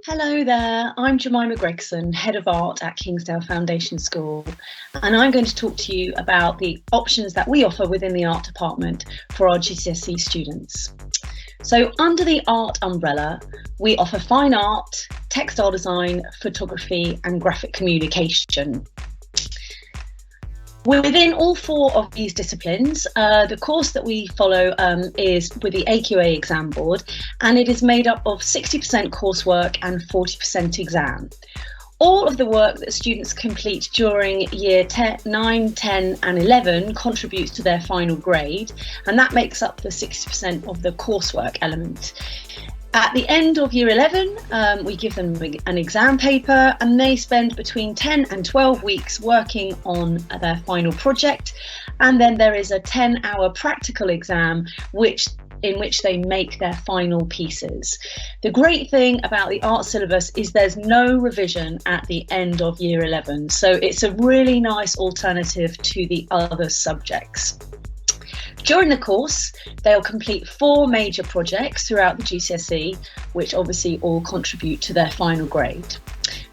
Hello there, I'm Jemima Gregson, Head of Art at Kingsdale Foundation School, and I'm going to talk to you about the options that we offer within the art department for our GCSE students. So under the art umbrella, we offer fine art, textile design, photography and graphic communication. Within all four of these disciplines, the course that we follow is with the AQA exam board, and it is made up of 60% coursework and 40% exam. All of the work that students complete during year 9, 10 and 11 contributes to their final grade, and that makes up the 60% of the coursework element. At the end of year 11, we give them an exam paper and they spend between 10 and 12 weeks working on their final project. And then there is a 10-hour practical exam in which they make their final pieces. The great thing about the art syllabus is there's no revision at the end of year 11. So it's a really nice alternative to the other subjects. During the course, they'll complete 4 major projects throughout the GCSE, which obviously all contribute to their final grade.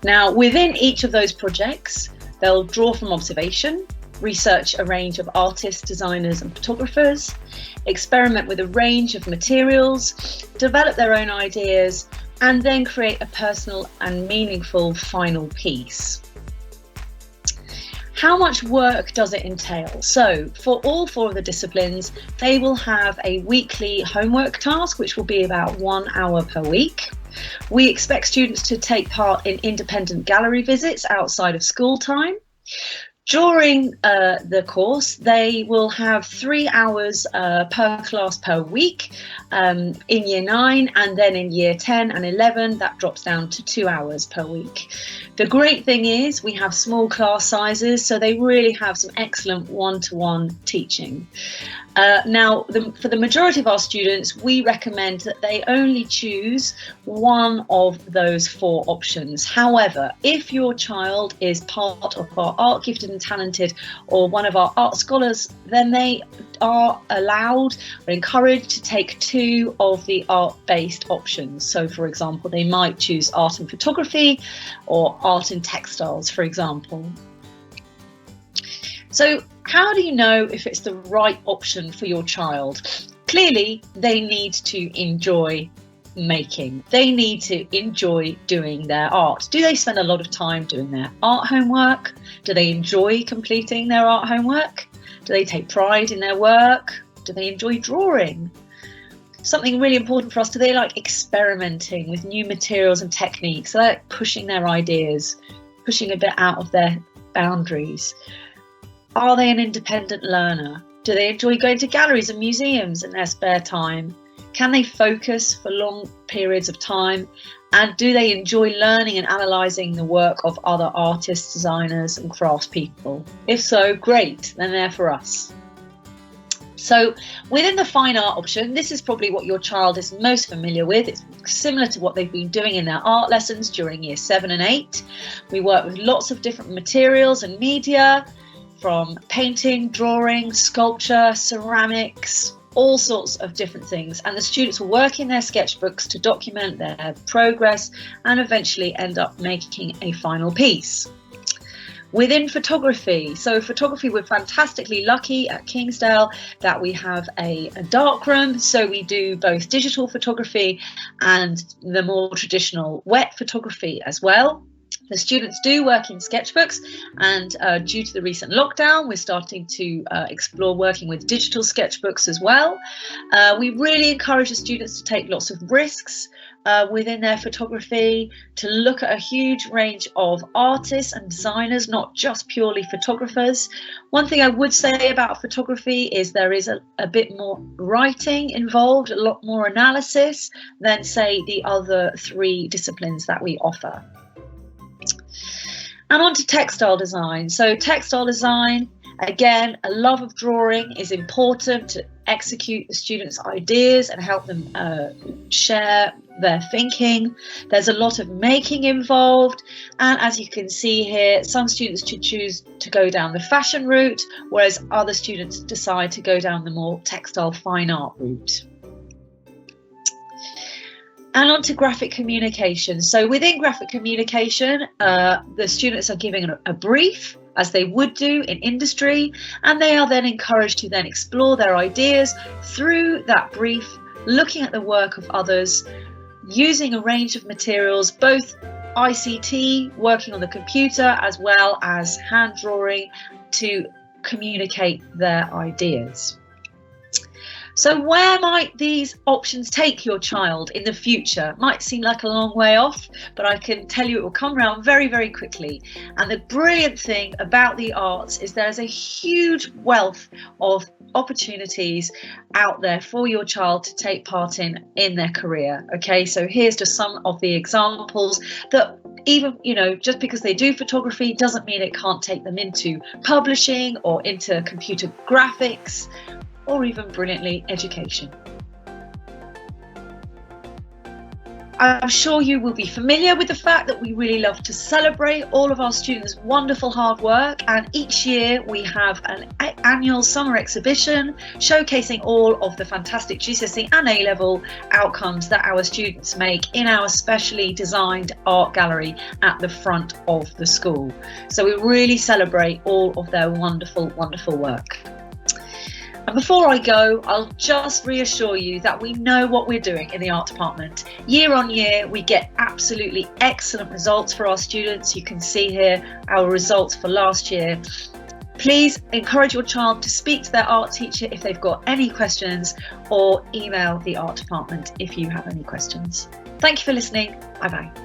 Now, within each of those projects, they'll draw from observation, research a range of artists, designers and photographers, experiment with a range of materials, develop their own ideas, and then create a personal and meaningful final piece. How much work does it entail? So for all 4 of the disciplines, they will have a weekly homework task, which will be about 1 hour per week. We expect students to take part in independent gallery visits outside of school time. During the course, they will have 3 hours per class per week in year 9, and then in year 10 and 11 that drops down to 2 hours per week. The great thing is we have small class sizes, so they really have some excellent one-to-one teaching. Now, for the majority of our students, we recommend that they only choose one of those 4 options. However, if your child is part of our Art Gifted and Talented or one of our art scholars, then they are allowed or encouraged to take 2 of the art-based options. So, for example, they might choose art and photography or art and textiles, for example. So how do you know if it's the right option for your child? Clearly, they need to enjoy making. They need to enjoy doing their art. Do they spend a lot of time doing their art homework? Do they enjoy completing their art homework? Do they take pride in their work? Do they enjoy drawing? Something really important for us, do they like experimenting with new materials and techniques? So they're like pushing their ideas, pushing a bit out of their boundaries. Are they an independent learner? Do they enjoy going to galleries and museums in their spare time? Can they focus for long periods of time? And do they enjoy learning and analysing the work of other artists, designers and craftspeople? If so, great, then they're for us. So within the fine art option, this is probably what your child is most familiar with. It's similar to what they've been doing in their art lessons during year 7 and 8. We work with lots of different materials and media, from painting, drawing, sculpture, ceramics, all sorts of different things. And the students will work in their sketchbooks to document their progress and eventually end up making a final piece. Within photography, so photography, we're fantastically lucky at Kingsdale that we have a darkroom, so we do both digital photography and the more traditional wet photography as well. The students do work in sketchbooks, and due to the recent lockdown, we're starting to explore working with digital sketchbooks as well. We really encourage the students to take lots of risks within their photography, to look at a huge range of artists and designers, not just purely photographers. One thing I would say about photography is there is a bit more writing involved, a lot more analysis than, say, the other 3 disciplines that we offer. And on to textile design. So textile design, again, a love of drawing is important to execute the students' ideas and help them share their thinking. There's a lot of making involved, and as you can see here, some students choose to go down the fashion route, whereas other students decide to go down the more textile fine art route. And on to graphic communication. So within graphic communication, the students are given a brief, as they would do in industry, and they are then encouraged to then explore their ideas through that brief, looking at the work of others, using a range of materials, both ICT, working on the computer, as well as hand drawing, to communicate their ideas. So where might these options take your child in the future? Might seem like a long way off, but I can tell you it will come around very, very quickly. And the brilliant thing about the arts is there's a huge wealth of opportunities out there for your child to take part in their career. Okay, so here's just some of the examples that even, just because they do photography doesn't mean it can't take them into publishing or into computer graphics, or even brilliantly education. I'm sure you will be familiar with the fact that we really love to celebrate all of our students' wonderful hard work, and each year we have an annual summer exhibition showcasing all of the fantastic GCSE and A-level outcomes that our students make in our specially designed art gallery at the front of the school. So we really celebrate all of their wonderful, wonderful work. And before I go, I'll just reassure you that we know what we're doing in the art department. Year on year, we get absolutely excellent results for our students. You can see here our results for last year. Please encourage your child to speak to their art teacher if they've got any questions, or email the art department if you have any questions. Thank you for listening. Bye bye.